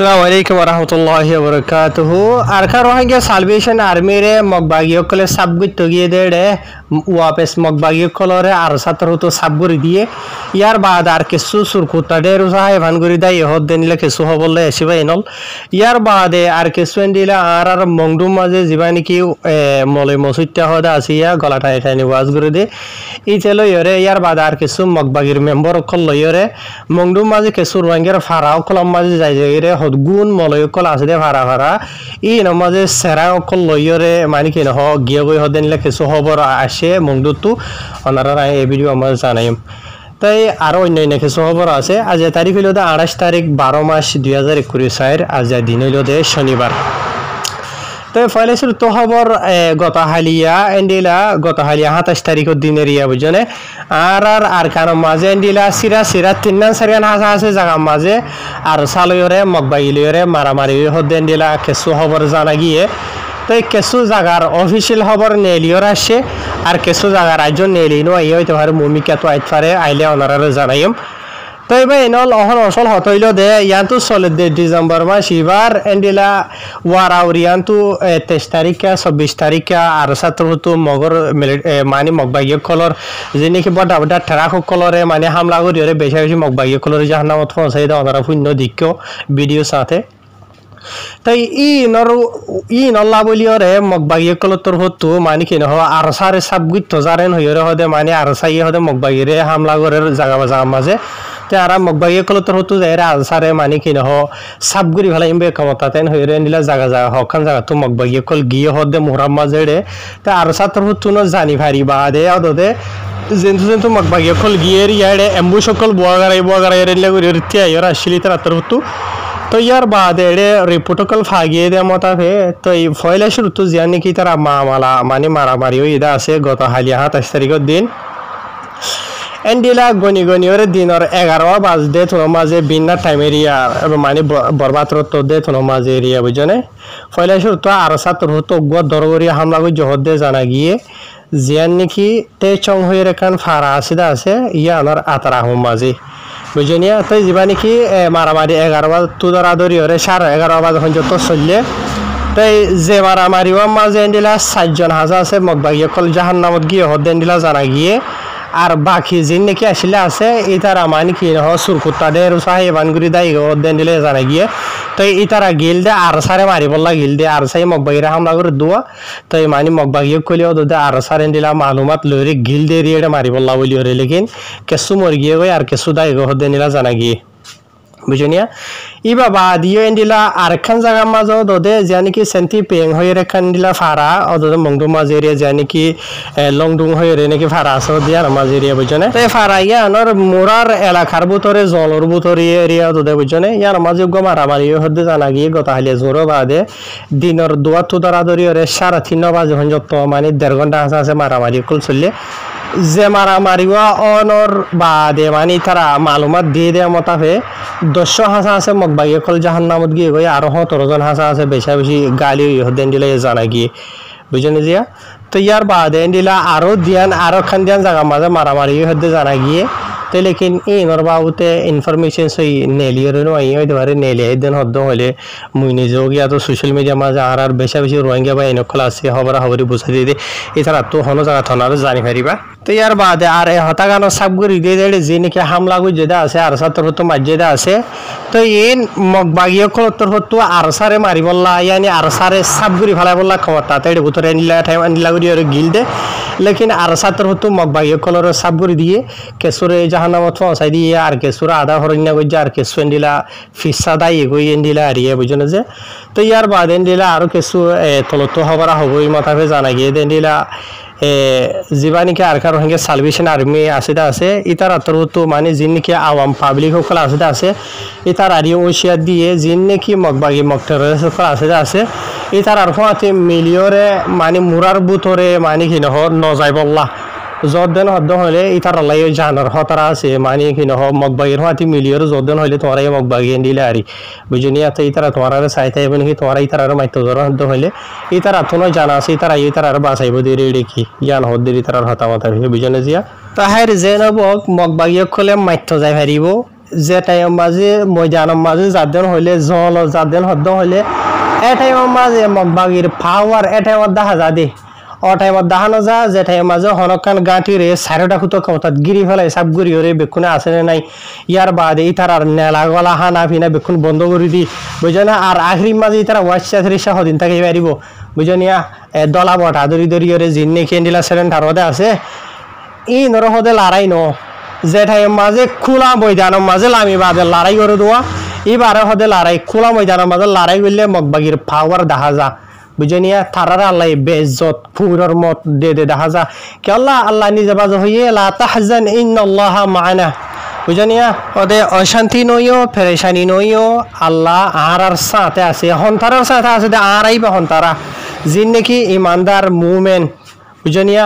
Assalamualaikum warahmatullahi wabarakatuh. Arka rohingya Salvation Army re mokbagiyo kole sabgut togiye de वापस मकबागी कलरे are Satar तो साबगुरी दिए यार बाद आर केसु सुरकुता डेरु साहे भानगुरी दाई होद देनिले केसु हबले एसिबा इनल यार बाद आर केसु एंडिला आर मंगडु माजे जिबानी की मले मसुत्ता होदा आसिया गलाटा एटानी वाजगुरी दे इ चलो यरे यार बाद आर केसु मकबागिर मेंबर कल यरे मंगडु माजे केसु रंगेर फाराव कलम माजे जाय जायरे हदगुन मले कल आसे फारा फारा इ न माजे सेरा कल यरे मानि के न हो गिय गय होदेनिले केसु हबर मंगदुतु अनारा ए भिडियो आमार जानायम ताई आरो अन्य কিছু খবর আছে আজ তারিখ হলো 28 তারিখ 12 মাস 2021 আজ দিন হলো শনিবার তো ফাইলে শুরু তো খবর গতহালিয়া এন্ডিলা গতহালিয়া 27 তারিখের দিনের ইয়া বুঝনে আর কার মাঝে এন্ডিলা সিরা তিনন সারিয়ান হাসা আছে জায়গা মাঝে আর সালয়রে মকবাইলিয়রে মারামারি হদ এন্ডিলা কিছু খবর জানা গিয়ে तो केसु जगार ऑफिशियल खबर नेलियर आसे और केसु जगार आजो नेलिनो आइयो तोहार भूमिका तो आइतफारे आइले अनारार जानायम तो एबे इनल अहन असल हतइलो दे यान्तु सले दे डिसेम्बर मास इबार एंडिला वाराउरियान्तु 23 तारिख 26 तारिख आरो सात्रहतु मगर माने मकबागिय कलर जेनेकि बडा बडा ठराख कलरे माने हामला गरिरे बेसा मकबागिय कलर जाहनामत फसाइ दा अनारा पुण्य दिक्क वीडियो साथे ताई इ नल्ला बोलियोरे मकबागिय कलतर हतु माने कि न हो आरसारे साबगुत जारेन होयरे हदे माने आरसाइ हदे मकबागिरे हामला करे जागा माजे ते आरा मकबागिय कलतर हतु जायरे आरसारे माने कि न हो साबगुरि भाला इमबे कमतातेन होयरे निला जागा हखान जागा तो मकबागिय कल गिय हदे मुहराम माजेरे ते आरसातर हतु न जानि भारी बादे अददे जेंतु मकबागिय कल गियरि याडे एम्बुशकल बोगाराय रेले रित्या यरा शिलितर अतर हतु तो यार बाद एडे रिपोर्टकल फागिए दे मताफे तो फयला शुरू तो जाने की तरह मामला माने मारामारी इदा आसे गत हालिया 27 तारिखर दिन एंडिला गनि और दिन और 11 बाज दे थनो माजे बिना टाइम एरिया माने बरबाद तो दे थनो माजे एरिया बुझने फयला शुरू तो आर सातर तो गो दरगरी हमला को जहद दे जाना गिए जियान निकी ते चंग होय रेखान फारा आसिदा आसे या अनर आतरा हम माजे बुझनिया तो जीवानी की मारामारी 11 बाज तुदरादरी और 11:30 बाज हन जतो चलले तो जे मारामारी वा माजे एंडिला 7 जन हाजा से मकबागिय कल জাহান্নামত গিয়ে হদেন্ডিলা জানা গিয়ে আর বাকি জিন নাকি আসলে আছে ইতারা মানে কি ন সুরকুত্তা দে রুসাহে বানগুরি দাই হদেন্ডিলে জানা গিয়ে তো ইতারা গিলদে আর সারে মারি বল্লা গিলদে আর সাই মকবাগিরা হামলা করে দুয়া তো মানে মকবাগিয় কলিও দে আর সারে এন্ডিলা মালুমাত লরি গিলদে রিয়েডে মারি বল্লা বলি ওরে লেকিন কেসু মর গিয়ে গয় আর কেসু দাই হদেন্ডিলা জানা গিয়ে बुझनिया इबा बादियो एंडिला आरखान जागा माजो ददे जानि कि सेंटी पेंग होय रेखानदिला फारा अदो मंगदु माजेरिया जानि कि लंगदुं होय रे नेकि फारा सो दिया माजेरिया बुझने ते फारा या नर मोरार एलाकार बुतरे जलर बुतरे एरिया ददे बुझने या माजे गमारा मारियो हदे जाना गि गता हाले जोरो बादे दिनर दुआ तुदरा दरि रे 3:30 बाजे हंजत माने 1.5 घंटा आसे मारा मारि कुल चलले जे मारा मारिवा अनर बादे माने तारा मालूमात दे दे मताफे 200 हासा আছে মকবাগিয় কল জাহান্নামত গিয়ে গয় আর 17 জন হাসা আছে বেশি গালি হদেন্ডিলা জানা গিয়ে বুঝনে জিয়া তো ইয়ার বাদে এন্ডিলা আরো দিয়ান আরো খান দিয়ান জায়গা মাঝে মারামারি হদে জানা গিয়ে তো लेकिन ই নরবাউতে ইনফরমেশন সই নেলিয়র নো আই হইতে পারে নেলে দেন হদ হলে মুই নিজেও গিয়া তো সোশ্যাল মিডিয়া মাঝে আর বেশি রোহিঙ্গা বা এনকল আছে খবরি বুঝাই দিয়ে এছাড়া তো হনো জায়গা থনার জানি পারিবা তো ইয়ার বাদে আর হতাগানো সাবগুরি দিয়ে দেড়ে যে নাকি হামলা গই যেটা আছে আর সাতর তো মাঝেদা আছে তো এই মকবাগিয় কলতর হতো আর সারে মারি বললা ইয়ানি আর সারে সাবগুরি ফলাই বললা ক্ষমতা তাইড়ে ভিতরে নিলা টাইম আনিলা গরি আর গিল দে लेकिन আর সাতর হতো মকবাগিয় কলর সাবগুরি দিয়ে কেসুরে জাহান্নামত ফসাই দিয়ে আর কেসুরা আধা হরইনা গই আর কেসু এন্ডিলা ফিসা দাই গই এন্ডিলা আরিয়া বুঝনে যে তো ইয়ার বাদে এন্ডিলা আর কেসু তলত হবরা হবই মাথাফে জানা গিয়ে এন্ডিলা जीवानी के आरकार होंगे साल्वेशन आर्मी आसेदा आसे इतार अतरतो माने जिन के आवाम पब्लिक होकल आसेदा आसे इतार आरियो ओशिया दिए जिन की मकबागी मक्टर होकल आसेदा आसे इतार आरफाते मिलियरे माने मुरार बुतरे माने कि नहो नजाइबल्ला जदन हद हले इतार लायो जानर हतरा आसे माने कि नहो मकबागिर हाति मिलियर जदन हले तोरा मकबागी एंडिला आरि बुझनिया त इतार तोरा साइते बन कि तोरा इतार माइतो जर हद हले इतार अथनो जाना से इतार बासाइबो दे रेडी की ज्ञान हद दे इतार हता मता बुझने जिया ताहेर जेनबक मकबागिय खले माइतो जाय हारिबो যে টাইম মাঝে ময়দানের মাঝে যাদেন হইলে জল যাদেন হদ্দ হইলে এ টাইমের মাঝে মগবাগির পাওয়ার এ টাইমত দেখা যা দে ও টাইমত দেখানো যা যে টাইমের মাঝে হনকান গাঁটিরে সাইডটা খুতো ক্ষমতাত গিরি ফেলাই সাপ গুড়ি হরে বেক্ষণে আসে নাই ইয়ার বাদে ইতার আর নেলা গলা হানা ফিনা বেক্ষণ বন্ধ করে দি বুঝে না আর আখরির মাঝে ইতারা ওয়াইসা রিসা হদিন তাকে পারিব বুঝে নিয়া দলা বটা দরি দরি হরে জিন্নে কেন্ডিলা সেরেন্টার হদে আছে ই নর হদে লড়াই ন যে টাইমের মাঝে খোলা ময়দানের মাঝে লামি বাদে লড়াই করে দেওয়া এবারে হদে লড়াই খোলা ময়দানের মাঝে লড়াই করলে মগবাগির পাওয়ার দেখা যা বুঝেনিয়া তারার আল্লাহ বেজ্জত ফুরর মত দে দেখা যা কে আল্লাহ নিজে বাজ হইয়ে লা তাহজান ইন্নাল্লাহ মা'ানা বুঝেনিয়া ওদে অশান্তি নইও পেরেশানি নইও আল্লাহ আর সাথে আছে হন্তারার সাথে আছে আর আইবা হন্তারা যিন নাকি ইমানদার মুমিন বুঝেনিয়া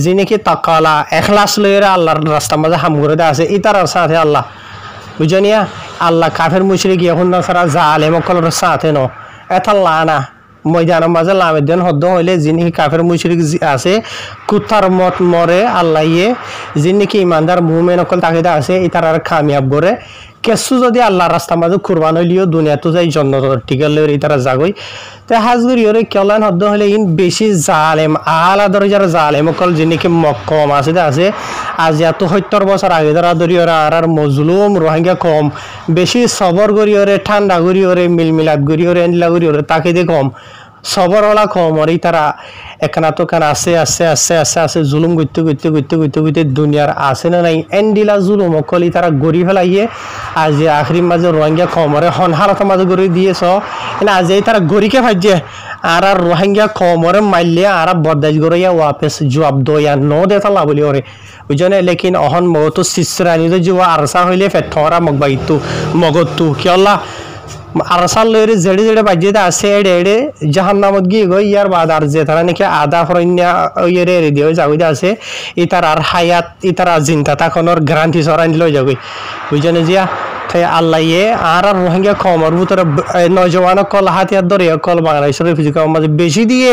যিনি নাকি তাকালা এখলাস লইরে আল্লাহর রাস্তার মাঝে হাম করে দে আছে ইতারার সাথে আল্লাহ বুঝেনিয়া আল্লাহ কাফের মুশরিক ইহুন্না সারা জালেম কলর সাথে ন এতা লানা ময়দানের মাঝে লামের দিন হদ্দ হইলে যিনি কাফের মুশরিক আছে কুত্তার মত মরে আল্লাহ ইয়ে যিনি নাকি ইমানদার মুমিন অকল তাকে আছে ইতার আর কামিয়াব করে কেসু যদি আল্লাহর রাস্তার মাঝে কুরবান হইলিও দুনিয়াতো যাই জন্নত টিকাল লইরে ইতারা জাগই তে হাজগুরি ওরে কেলান হদ্দ হইলে ইন বেশি জালেম আলা দরজার জালেম অকল যিনি নাকি মক্কম আছে আজ এত 70 বছর আগে ধরা ধরি ওরা আর মজলুম রোহিঙ্গা কম বেশি সবর করি ওরে ঠান্ডা করি ওরে মিলমিলাত করি ওরে এন্ডলা করি ওরে তাকে দিয়ে কম সবর ওলা কম ওরে তারা একখানা তো কান আছে জুলুম করতে দুনিয়ার আছে না নাই এন্ডিলা জুলুম অকলি তারা গড়ি ফেলাইয়ে আজ আখরির মাঝে রোহিঙ্গা কম ওরে হন হালতের মাঝে গড়ি দিয়েছ আজ এই তারা গড়িকে ভাজছে আর রোহিঙ্গা কম ওরে মারলে আর বদাজ গড়িয়া ওয়াপেস জবাব দইয়া ন দেতালা বলি ওরে বুঝনে লেকিন অহন মতো শিশরানি যুবা আরসা হইলে ফেথরা মগবাইতু মগতু কিয়ল্লা আরসাল লইরে জেড়ে জেড়ে বাজিয়ে আছে এড়ে এড়ে জাহান্নামত গিয়ে গই ইয়ার বাদ আর যে তারা নাকি আদা ফরন্যা ইয়েরে এড়ে দিয়ে যাগুই আছে ইতার আর হায়াত ইতার আর জিন্তা তখনর গ্রান্তি সরান লই যাগুই বুঝনে জিয়া তাই আল্লাহ ইয়ে আর রোহিঙ্গা কমর ভিতরে নজওয়ান কল হাতিয়ার ধরে কল বাংলাদেশের রিফিউজি মাঝে বেশি দিয়ে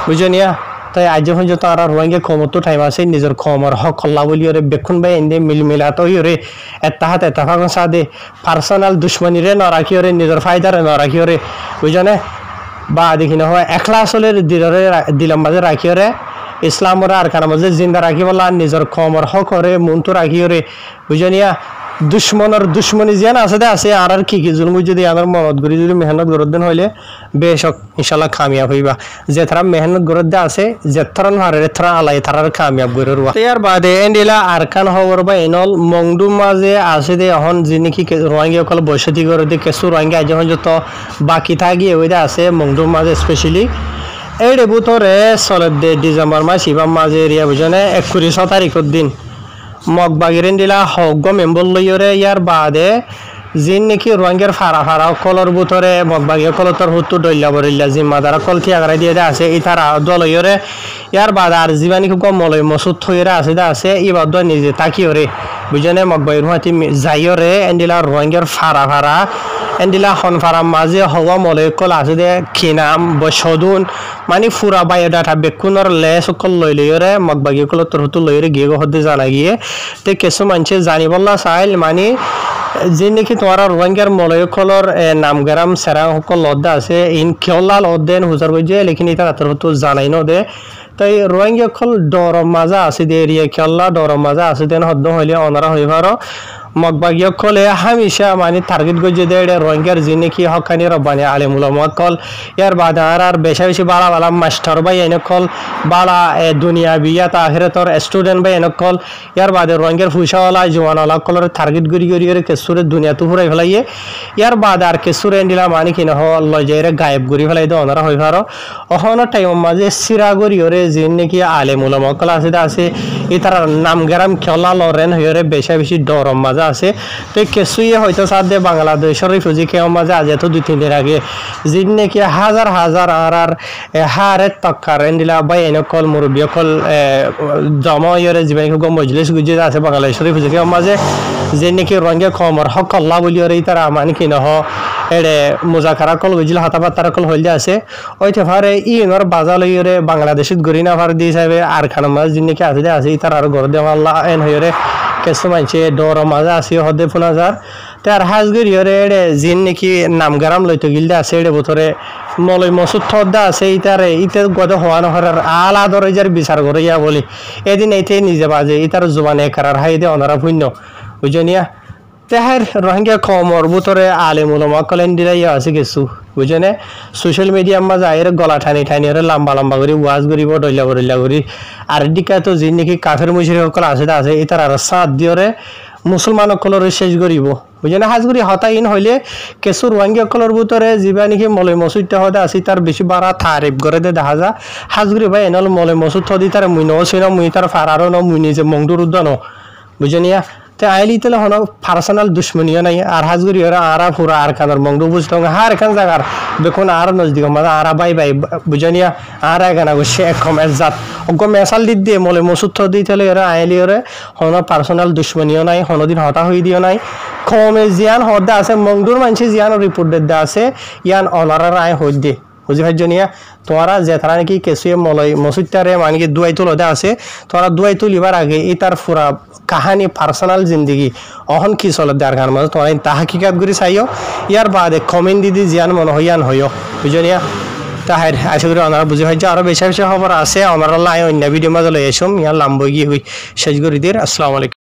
বুঝনিয়া তাই আজ যখন যত আর রোহিঙ্গা কমর তো টাইম আছে নিজের কমর হক কল্লা বলি ওরে বেক্ষণ ভাই এনে মিলমিলাত ওরে এতাহাত এতাফাক সাদে পার্সোনাল দুশ্মনীরে ন রাখি ওরে নিজের ফায়দারে ন রাখি ওরে বুঝনে বা দেখি না হয় এখলাসলের দিলাম মাঝে রাখি ওরে ইসলামরা আর কার মাঝে জিন্দা রাখি বলা নিজের কমর হক ওরে মনটো রাখি ওরে বুঝনিয়া দুশ্মনের দুশ্মনী যেন আছে আর কি জুলুম যদি আমার মনত করি যদি মেহনত গরদ্দিন হইলে বেশক ইনশাল্লাহ কামিয়াব হইবা যে তারা মেহনত গরদ্দে আছে যে থরন হারে থরা আলাই তারার কামিয়াব করে রুয়া ইয়ার বাদে এন্ডিলা আরকান হওয়ার বা এনল মংডুম মাঝে আছে দে এখন যিনি কি রোহিঙ্গা কল বসতি করে দে কেসু রোহিঙ্গা যখন যত বাকি থাকি ওইটা আছে মংডুম মাঝে স্পেশালি এই রেবুতরে চলত দে ডিসেম্বর মাস ইবাম মাঝে এরিয়া বুঝনে 21 তারিখের দিন মগবাগিরেন দিলা হগ্গ মেম্বর লইরে ইয়ার বাদে যিন নাকি রোহিঙ্গার ফারা কলর বুতরে মগবাগি কলতর হুতু ডইলা বরিল্লা জিম্মাদার কল থিয়াগারাই দিয়ে আছে ইতারা দলইরে ইয়ার বাদে আর জীবানি গমলই মসুদ থইরে আছে ইবাদ নিজে তাকি ওরে বুঝনে মগবাগির হাতি যাইরে এন্ডিলা রোহিঙ্গার ফারা এন্ডিলা হনফারা মাঝে হওয়া মলয়কল আছে দে খিনাম বসদুন মানে ফুরা বায়োডাটা বেকুনর লেস কল লইরে মগবাগি কল তোর হুতু লইরে গিয়ে হতে জানা গিয়ে তে কিছু মানুষে জানিবল্লা চাইল মানে যে নাকি তোমার রোহিঙ্গার মলয়কলর নামগারাম সেরা সকল লদ্দা আছে ইন কেওলা লদ্দেন হুজার বইজে লেকিন এটা রাতের হুতু জানাই ন দে তাই রোহিঙ্গা কল ডরম মাজা আছে দে এরিয়া কেওলা ডরম মাজা আছে দেন হদ্দ হইলে অনারা হইবার মগবাগিয়া কলে হামেশা মানে টার্গেট গজে দেয় রোহিঙ্গার যিনি কি হকানি রব্বানি আলেমুলামা কল ইয়ার বাদ আর বেশি বালা মাস্টার বাই এনে কল বালা দুনিয়া বিয়াত আখিরাতর স্টুডেন্ট বাই এনে কল ইয়ার বাদে রোহিঙ্গার ফুসাওয়ালা জওয়ানওয়ালা কলর টার্গেট গড়ি কেসুরে দুনিয়া তো ফুরাই ফেলাইয়ে ইয়ার বাদ আর কেসুরে এন্ডিলা মানে কিনা হল লজাইরে গায়েব গড়ি ফেলাই দে ওনারা হই পারো অহনো টাইম মাঝে সিরা গড়ি ওরে যিনি কি আলেমুলামা কল আছে ইতার নাম গেরাম খেলা লরেন হইরে বেশি ডরম মাঝে আছে তো কিছুই হয়তো সাথে বাংলাদেশের রিফিউজি কেউ মাঝে আজ এত 2-3 দিন আগে যিনি নাকি হাজার আর হারে তক্কার এন্ডিলা বা এনেকল মুরব্বী কল জমা ইয়ে জীবন মজলিস গুজে আছে বাংলাদেশের রিফিউজি কেউ মাঝে যে নাকি রোহিঙ্গা কমর হক আল্লাহ বলি ওরে তারা মানে কি নহ এড়ে মুজাকারা কল বুঝলে হাতাপাতারা কল হইলে আছে ওইতে ফারে ইনর বাজা লইরে বাংলাদেশত গড়ি না ফার দিয়ে যাবে আর খানা মাছ যিনি নাকি আছে তার আর গড় দেওয়া আল্লাহ এন হইরে কিছু মানুষে ডর মাঝে আছে হদে ফোনা যার তার হাজগরি হরে এড়ে জিন নাকি নামগারাম লইতে গিলদা আছে এড়ে বোতরে মলই মসুদ থদ্দা আছে ইতারে ইতে গদ হওয়া নহরার আলা ধরে যার বিচার করে ইয়া বলি এদিন এইতে নিজে বাজে ইতার জুবানে কারার হাই দে অনারা পুণ্য বুঝনিয়া তেহার রোহিঙ্গা কমর বোতরে আলেম উলামা কলেন দিলাই আছে কিছু বুঝনে সোশ্যাল মিডিয়ার মাঝে আয়ের গলা ঠানি ঠানি হরে লম্বা লম্বা করে ওয়াজ করিব ডইলা করি আর দিকে তো যে নাকি কাফের মুশরিক সকল আছে ইতার আর সাথ দিয়রে মুসলমান সকলের শেষ করিব বুঝনে হাজগুড়ি হতাইন হইলে কিছু রোহিঙ্গা সকলের ভিতরে যিবা নাকি মলয় মসুদ হদে আছে তার বেশি বাড়া তারিফ করে দে দেখা যা হাজগুড়ি ভাই এনেল মলয় মসুদ হদি তার মুই নছিন মুই তার ফারারও ন মুই নিজে মংদুর উদ্যান বুঝনিয়া তে আইলি তেলে হন পার্সোনাল দুশ্মনীয় নাই আর হাজগুড়ি ওরা আরা ফুরা আর কানার মংদু বুঝতে হার এখান জায়গার দেখুন আর নজদিক মানে আরা বাই বুঝনিয়া আর এখানে সে একম জাত অজ্ঞ মেসাল দি দিয়ে মলে মসুদ দি তেলে ওরা আইলি ওরে হন পার্সোনাল দুশ্মনীয় নাই হনদিন হতা হয়ে দিও নাই কমে জিয়ান হদা আছে মংদুর মানুষ জিয়ান রিপোর্ট দে আছে ইয়ান অনারার আয় হই দে বুঝি ভাইজনিয়া তোরা যে তারা নাকি কেসুয়ে মলই মসুদটারে মানে কি দুয়াই তুলতে আছে তোরা দুয়াই তুলিবার আগে এই তার পুরা কাহানি পার্সোনাল জিন্দগি অহন কি চলে দেয়ার কারণ মানে তোরা তা হাকিকাত করে চাইও ইয়ার বাদে কমেন্ট দিদি জিয়ান মনে হইয়ান হইও বুঝনিয়া তাহার আশা করি ওনারা বুঝি ভাই যে আরো বেশি বেশি খবর আছে ওনারা লাই অন্য ভিডিও মাঝে লই আসুম ইয়ার লাম্বই গিয়ে হই শেষ করে দিয়ে আসসালামু আলাইকুম